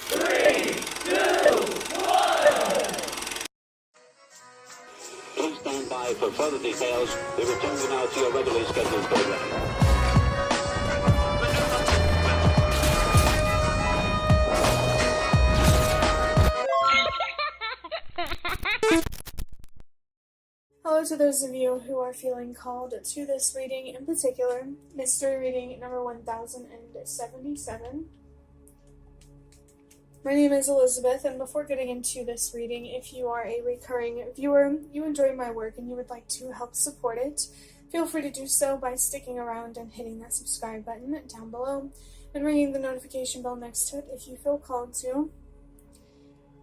3, 2, 1. Please stand by for further details. We return you now to your regularly scheduled program. Hello to those of you who are feeling called to this reading in particular, mystery reading number 1077. My name is Elizabeth, and before getting into this reading, if you are a recurring viewer, you enjoy my work, and you would like to help support it, feel free to do so by sticking around and hitting that subscribe button down below, and ringing the notification bell next to it if you feel called to.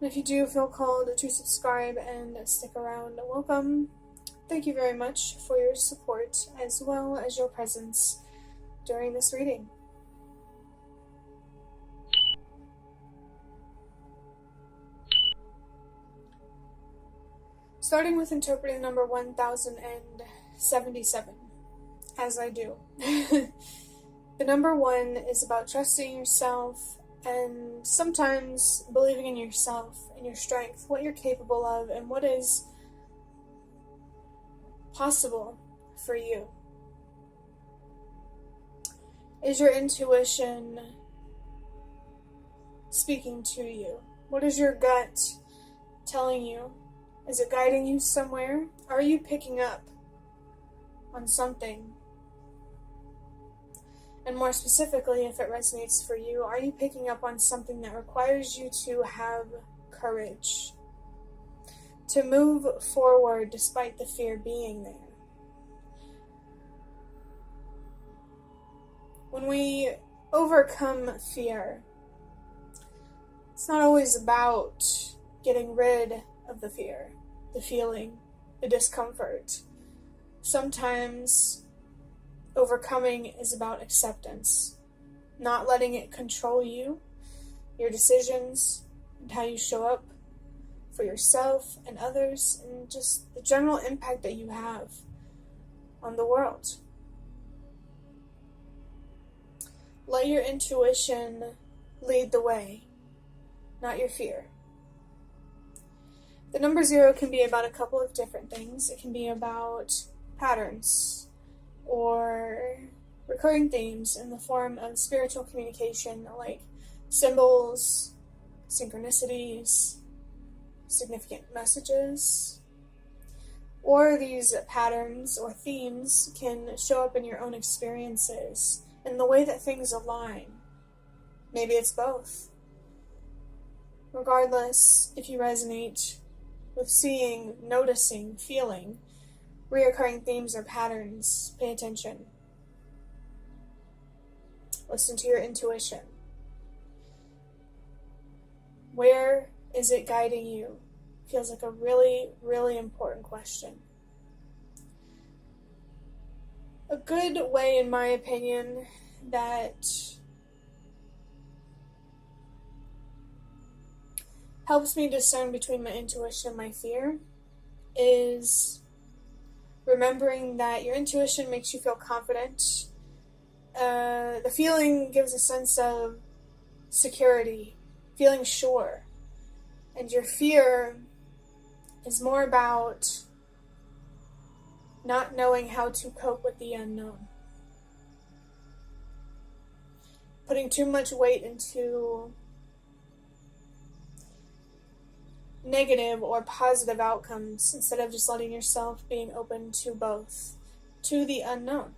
And if you do feel called to subscribe and stick around, welcome. Thank you very much for your support as well as your presence during this reading. Starting with interpreting number 1077, as I do. The number 1 is about trusting yourself and sometimes believing in yourself and your strength, what you're capable of, and what is possible for you. Is your intuition speaking to you? What is your gut telling you? Is it guiding you somewhere? Are you picking up on something? And more specifically, if it resonates for you, are you picking up on something that requires you to have courage? To move forward despite the fear being there. When we overcome fear, it's not always about getting rid of the fear, the feeling, the discomfort. Sometimes overcoming is about acceptance, not letting it control you, your decisions, and how you show up for yourself and others, and just the general impact that you have on the world. Let your intuition lead the way, not your fear. The number 0 can be about a couple of different things. It can be about patterns or recurring themes in the form of spiritual communication, like symbols, synchronicities, significant messages. Or these patterns or themes can show up in your own experiences in the way that things align. Maybe it's both. Regardless, if you resonate with seeing, noticing, feeling reoccurring themes or patterns, pay attention. Listen to your intuition. Where is it guiding you? Feels like a really, really important question. A good way, in my opinion, that helps me discern between my intuition and my fear is remembering that your intuition makes you feel confident. The feeling gives a sense of security, feeling sure. And your fear is more about not knowing how to cope with the unknown. Putting too much weight into negative or positive outcomes instead of just letting yourself being open to both, to the unknown.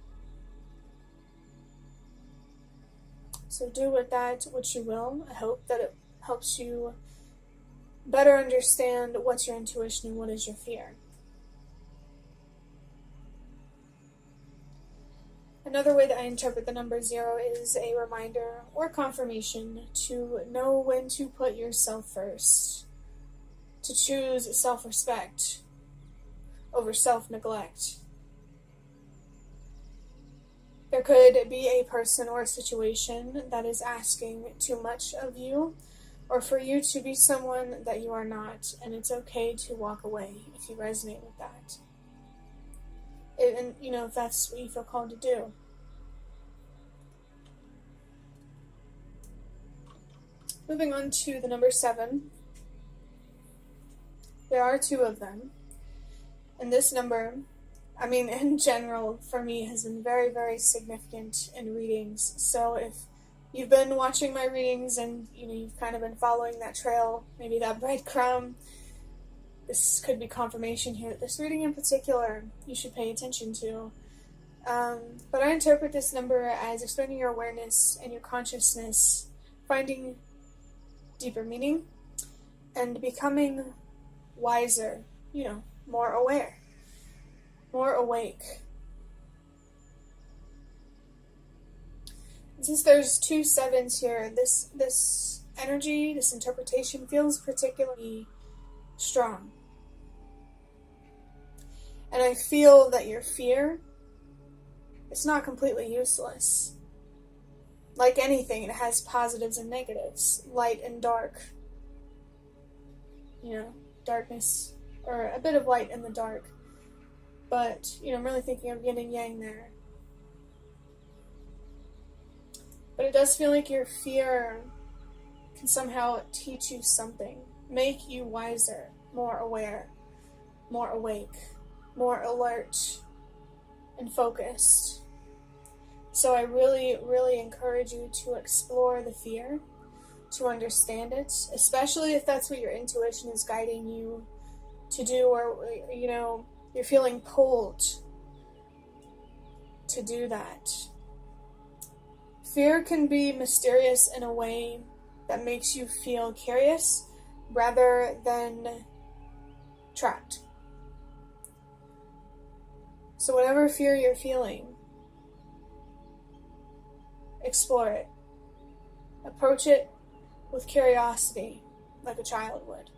So do with that what you will. I hope that it helps you better understand what's your intuition and what is your fear. Another way that I interpret the number 0 is a reminder or confirmation to know when to put yourself first, to choose self-respect over self-neglect. There could be a person or a situation that is asking too much of you, or for you to be someone that you are not, and it's okay to walk away if you resonate with that. And if that's what you feel called to do. Moving on to the number 7. There are 2 of them. And this number, I mean, in general, for me, has been very, very significant in readings. So if you've been watching my readings and, you've kind of been following that trail, maybe that breadcrumb, this could be confirmation here. This reading in particular, you should pay attention to. But I interpret this number as expanding your awareness and your consciousness, finding deeper meaning, and becoming wiser, more aware, more awake. Since there's 2 sevens here, this energy, this interpretation feels particularly strong. And I feel that your fear, it's not completely useless. Like anything, it has positives and negatives, light and dark. Darkness, or a bit of light in the dark. But, I'm really thinking of yin and yang there. But it does feel like your fear can somehow teach you something, make you wiser, more aware, more awake, more alert, and focused. So I really, really encourage you to explore the fear, to understand it, especially if that's what your intuition is guiding you to do, or, you're feeling pulled to do that. Fear can be mysterious in a way that makes you feel curious rather than trapped. So whatever fear you're feeling, explore it. Approach it with curiosity, like a child would.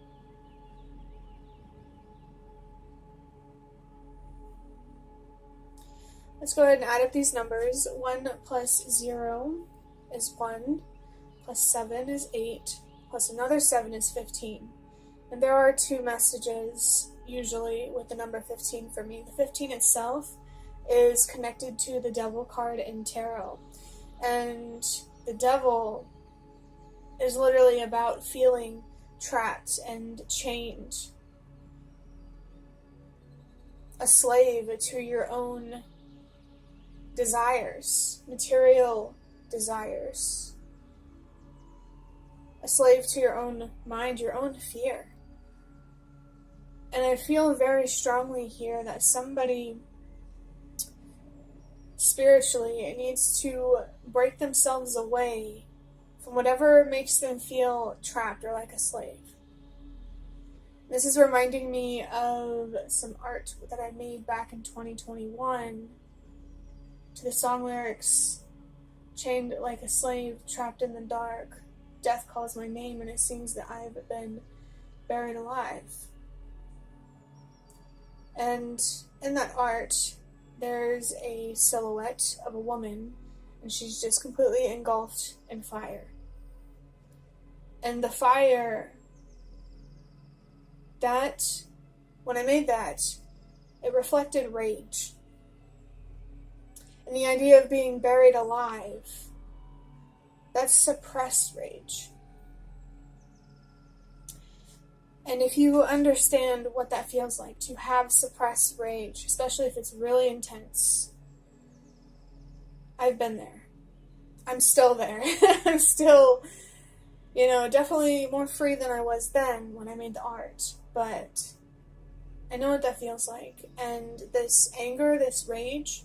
Let's go ahead and add up these numbers. 1 plus 0 is 1, plus 7 is 8, plus another 7 is 15. And there are 2 messages, usually, with the number 15 for me. The 15 itself is connected to the Devil card in Tarot. And the Devil is literally about feeling trapped and chained. A slave to your own desires, material desires. A slave to your own mind, your own fear. And I feel very strongly here that somebody spiritually needs to break themselves away from whatever makes them feel trapped or like a slave. This is reminding me of some art that I made back in 2021 to the song lyrics, chained like a slave, trapped in the dark. Death calls my name and it seems that I've been buried alive. And in that art, there's a silhouette of a woman, and she's just completely engulfed in fire. And the fire, that, when I made that, it reflected rage. And the idea of being buried alive, that's suppressed rage. And if you understand what that feels like, to have suppressed rage, especially if it's really intense, I've been there. I'm still there. I'm still, definitely more free than I was then when I made the art. But I know what that feels like. And this anger, this rage,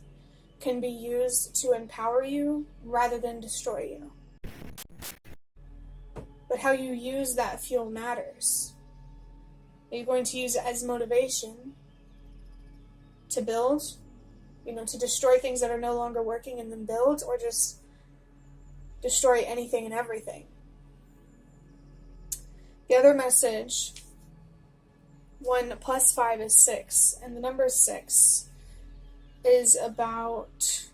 can be used to empower you rather than destroy you. But how you use that fuel matters. Are you going to use it as motivation to build, to destroy things that are no longer working and then build, or just destroy anything and everything? The other message, 1 plus 5 is 6, and the number 6 is about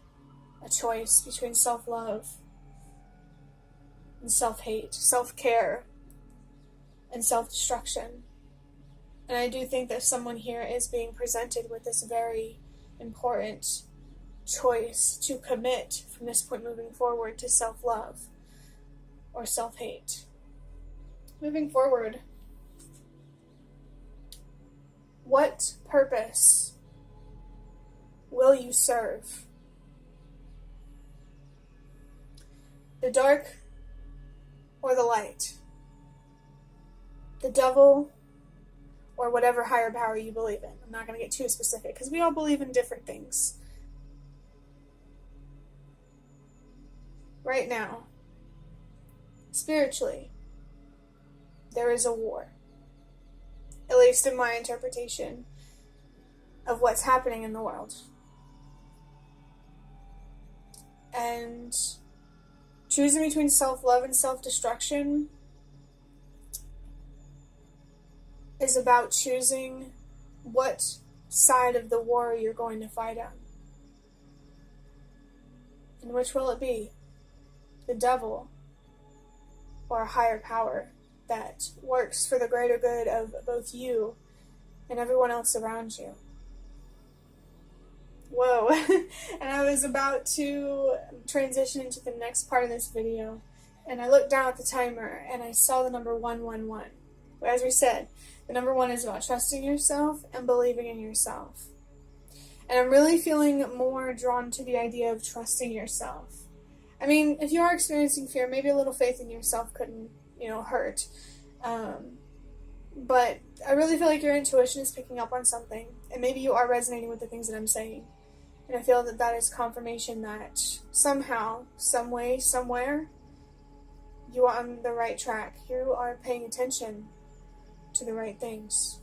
a choice between self-love and self-hate, self-care and self-destruction. And I do think that someone here is being presented with this very important choice to commit from this point moving forward to self-love or self-hate. moving forward, what purpose will you serve? The dark or the light? The devil or whatever higher power you believe in? I'm not going to get too specific because we all believe in different things. Right now, spiritually, there is a war. At least in my interpretation of what's happening in the world. And choosing between self-love and self-destruction is about choosing what side of the war you're going to fight on. And which will it be? The devil or a higher power that works for the greater good of both you and everyone else around you. Whoa. And I was about to transition into the next part of this video, and I looked down at the timer and I saw the number 111. As we said, the number 1 is about trusting yourself and believing in yourself. And I'm really feeling more drawn to the idea of trusting yourself. I mean, if you are experiencing fear, maybe a little faith in yourself couldn't, hurt. But I really feel like your intuition is picking up on something, and maybe you are resonating with the things that I'm saying. And I feel that that is confirmation that somehow, some way, somewhere, you are on the right track. You are paying attention to the right things.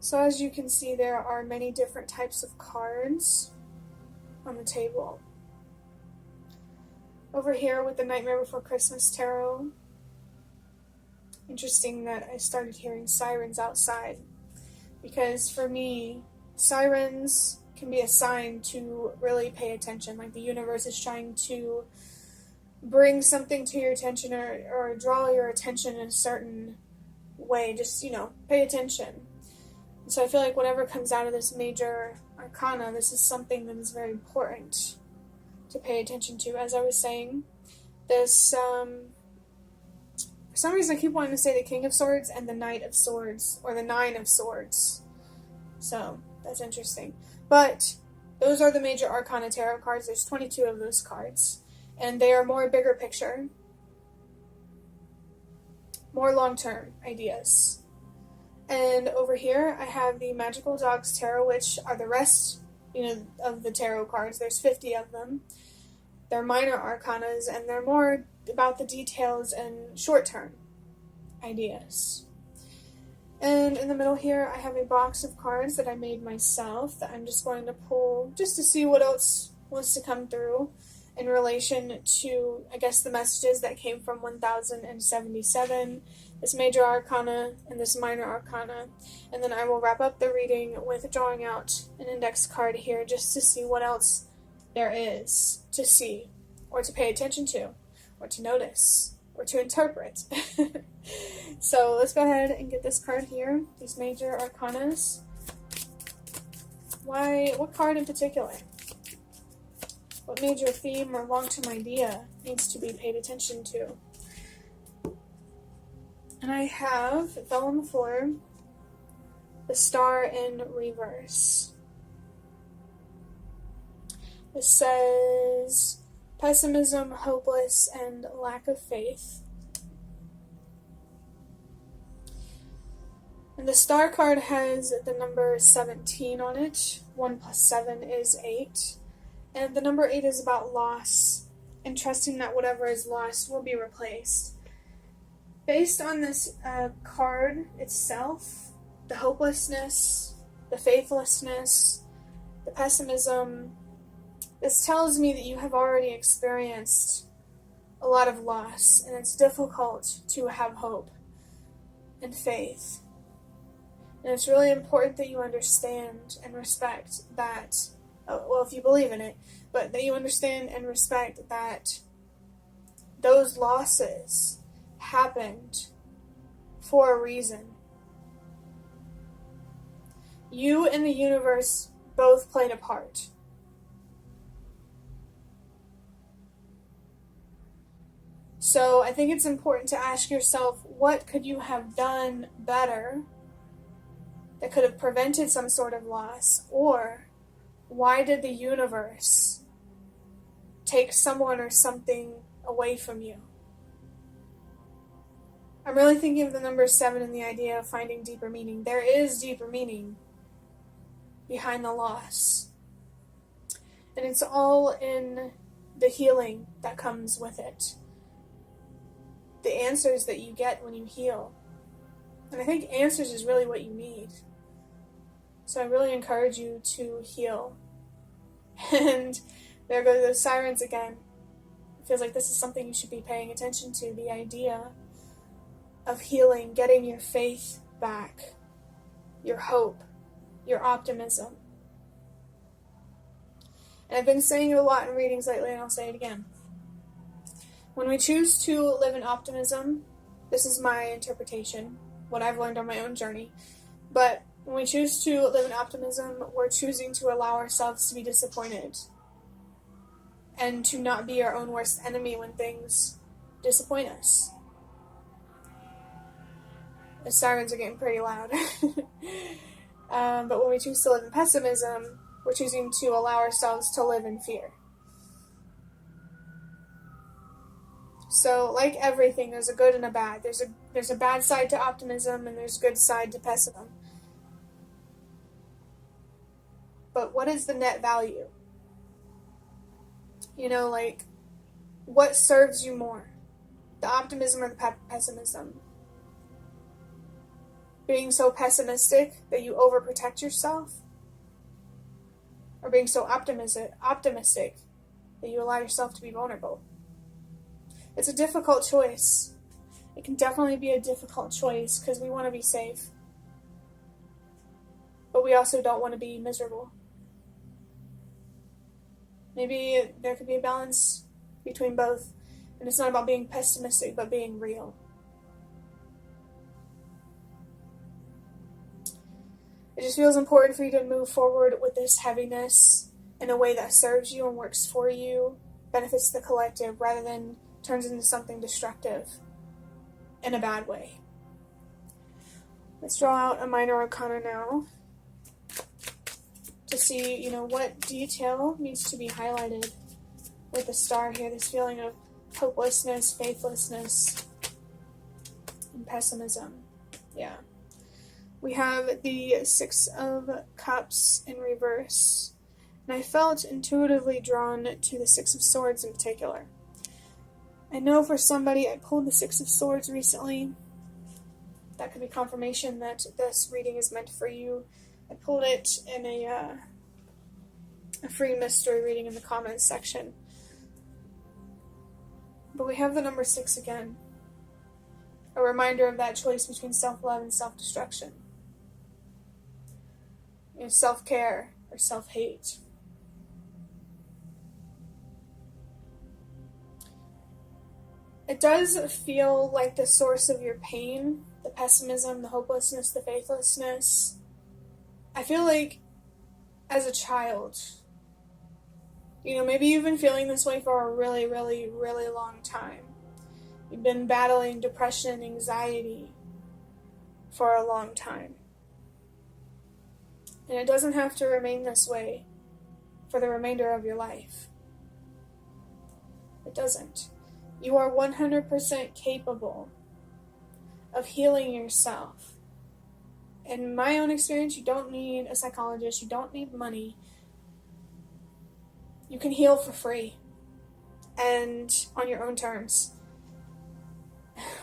So as you can see, there are many different types of cards on the table. Over here with the Nightmare Before Christmas Tarot, interesting that I started hearing sirens outside, because for me, sirens can be a sign to really pay attention, like the universe is trying to bring something to your attention or draw your attention in a certain way. Just, pay attention. So I feel like whatever comes out of this major arcana, this is something that is very important to pay attention to. As I was saying, this, for some reason I keep wanting to say the King of Swords and the Knight of Swords, or the Nine of Swords. So, that's interesting. But, those are the major arcana tarot cards. There's 22 of those cards. And they are more bigger picture, more long-term ideas. And over here, I have the Magical Dogs Tarot, which are the rest, of the tarot cards. There's 50 of them. They're minor arcanas, and they're more about the details and short-term ideas. And in the middle here, I have a box of cards that I made myself that I'm just going to pull just to see what else wants to come through in relation to, I guess, the messages that came from 1077, this major arcana and this minor arcana. And then I will wrap up the reading with drawing out an index card here just to see what else there is to see, or to pay attention to, or to notice, or to interpret. So let's go ahead and get this card here, these major arcanas. What card in particular? What major theme or long-term idea needs to be paid attention to? And I have, it fell on the floor, the Star in reverse. This says pessimism, hopeless, and lack of faith. And the Star card has the number 17 on it. 1 plus 7 is 8. And the number 8 is about loss and trusting that whatever is lost will be replaced. Based on this card itself, the hopelessness, the faithlessness, the pessimism, this tells me that you have already experienced a lot of loss, and it's difficult to have hope and faith. And it's really important that you understand and respect that, well, if you believe in it, but that you understand and respect that those losses happened for a reason. You and the universe both played a part. So I think it's important to ask yourself, what could you have done better that could have prevented some sort of loss? Or why did the universe take someone or something away from you? I'm really thinking of the number 7 and the idea of finding deeper meaning. There is deeper meaning behind the loss. And it's all in the healing that comes with it. The answers that you get when you heal. And I think answers is really what you need. So I really encourage you to heal. And there go those sirens again. It feels like this is something you should be paying attention to. The idea of healing, getting your faith back, your hope, your optimism. And I've been saying it a lot in readings lately, and I'll say it again. When we choose to live in optimism, this is my interpretation, what I've learned on my own journey, but when we choose to live in optimism, we're choosing to allow ourselves to be disappointed and to not be our own worst enemy when things disappoint us. The sirens are getting pretty loud. But when we choose to live in pessimism, we're choosing to allow ourselves to live in fear. So, like everything, there's a good and a bad. There's a bad side to optimism, and there's a good side to pessimism. But what is the net value? You know, like, what serves you more? The optimism or the pessimism? Being so pessimistic that you overprotect yourself? Or being so optimistic that you allow yourself to be vulnerable? It's a difficult choice. It can definitely be a difficult choice because we want to be safe. But we also don't want to be miserable. Maybe there could be a balance between both. And it's not about being pessimistic, but being real. It just feels important for you to move forward with this heaviness in a way that serves you and works for you, benefits the collective, rather than turns into something destructive in a bad way. Let's draw out a minor arcana now to see, what detail needs to be highlighted with the star here. This feeling of hopelessness, faithlessness, and pessimism. Yeah. We have the 6 of Cups in reverse. And I felt intuitively drawn to the 6 of Swords in particular. I know for somebody, I pulled the 6 of Swords recently. That could be confirmation that this reading is meant for you. I pulled it in a free mystery reading in the comments section. But we have the number 6 again. A reminder of that choice between self-love and self-destruction. Self-care or self-hate. It does feel like the source of your pain, the pessimism, the hopelessness, the faithlessness. I feel like as a child, maybe you've been feeling this way for a really, really, really long time. You've been battling depression and anxiety for a long time. And it doesn't have to remain this way for the remainder of your life. It doesn't. You are 100% capable of healing yourself. In my own experience, you don't need a psychologist, you don't need money. You can heal for free and on your own terms,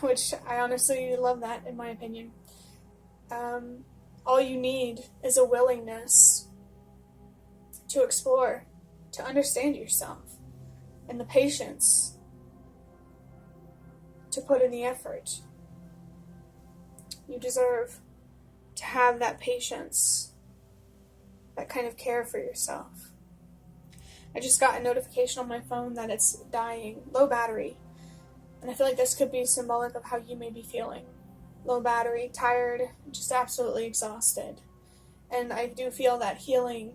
which I honestly love that, in my opinion. All you need is a willingness to explore, to understand yourself, and the patience to put in the effort. You deserve to have that patience, that kind of care for yourself. I just got a notification on my phone that it's dying, low battery. And I feel like this could be symbolic of how you may be feeling. Low battery, tired, just absolutely exhausted. And I do feel that healing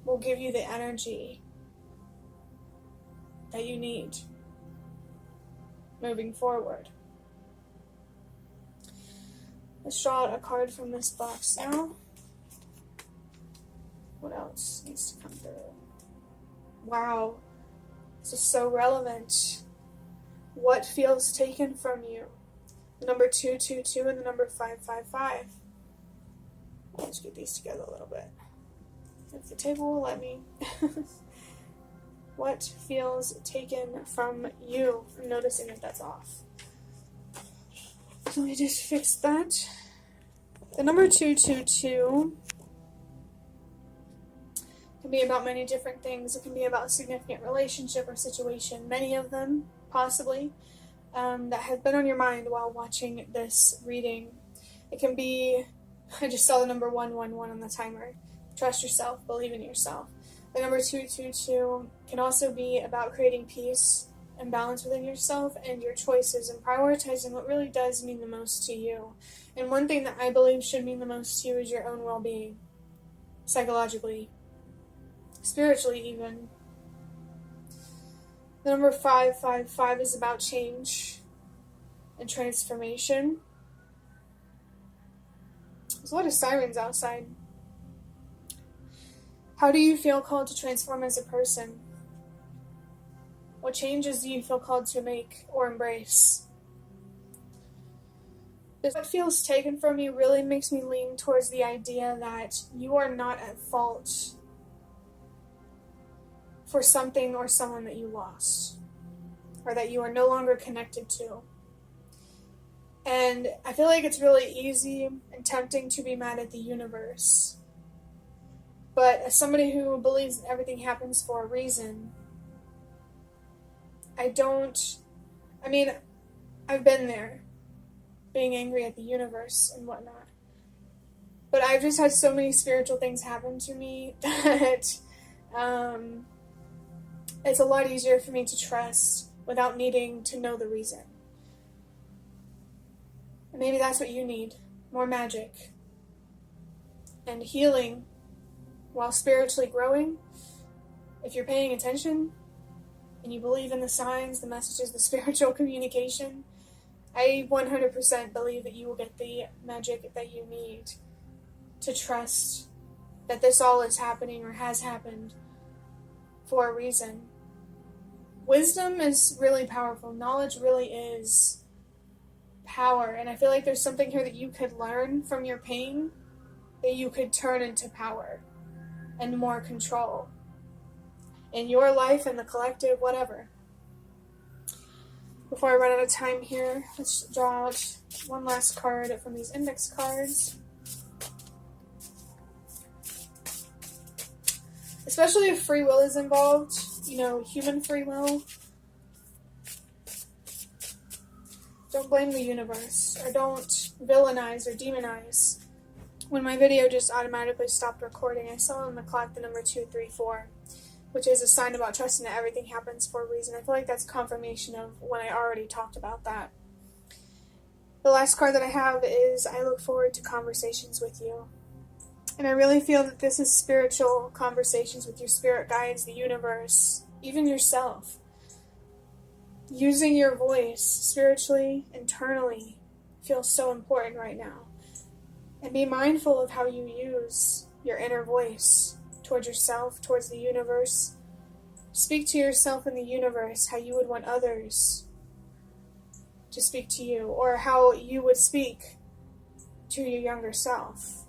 will give you the energy that you need moving forward. Let's draw out a card from this box now. What else needs to come through? Wow, this is so relevant. What feels taken from you? The number 222 and the number 555. Let's get these together a little bit. If the table will let me. What feels taken from you? I'm noticing that that's off. So let me just fix that. The number 222 can be about many different things. It can be about a significant relationship or situation, many of them, possibly, that have been on your mind while watching this reading. It can be, I just saw the number 111 on the timer. Trust yourself, believe in yourself. The number 222 can also be about creating peace and balance within yourself and your choices and prioritizing what really does mean the most to you. And one thing that I believe should mean the most to you is your own well-being, psychologically, spiritually even. The number 555 is about change and transformation. There's a lot of sirens outside. How do you feel called to transform as a person? What changes do you feel called to make or embrace? What feels taken from you really makes me lean towards the idea that you are not at fault for something or someone that you lost, or that you are no longer connected to. And I feel like it's really easy and tempting to be mad at the universe. But as somebody who believes that everything happens for a reason, I've been there, being angry at the universe and whatnot. But I've just had so many spiritual things happen to me that it's a lot easier for me to trust without needing to know the reason. And maybe that's what you need, more magic and healing while spiritually growing. If you're paying attention and you believe in the signs, the messages, the spiritual communication, I 100% believe that you will get the magic that you need to trust that this all is happening or has happened for a reason. Wisdom is really powerful. Knowledge really is power. And I feel like there's something here that you could learn from your pain that you could turn into power and more control in your life and the collective, whatever. Before I run out of time here, let's draw out one last card from these index cards. Especially if free will is involved, human free will. Don't blame the universe, or don't villainize or demonize. When my video just automatically stopped recording, I saw on the clock the number 234, which is a sign about trusting that everything happens for a reason. I feel like that's confirmation of when I already talked about that. The last card that I have is I look forward to conversations with you. And I really feel that this is spiritual conversations with your spirit guides, the universe, even yourself. Using your voice spiritually, internally, feels so important right now. And be mindful of how you use your inner voice towards yourself, towards the universe. Speak to yourself in the universe how you would want others to speak to you, or how you would speak to your younger self.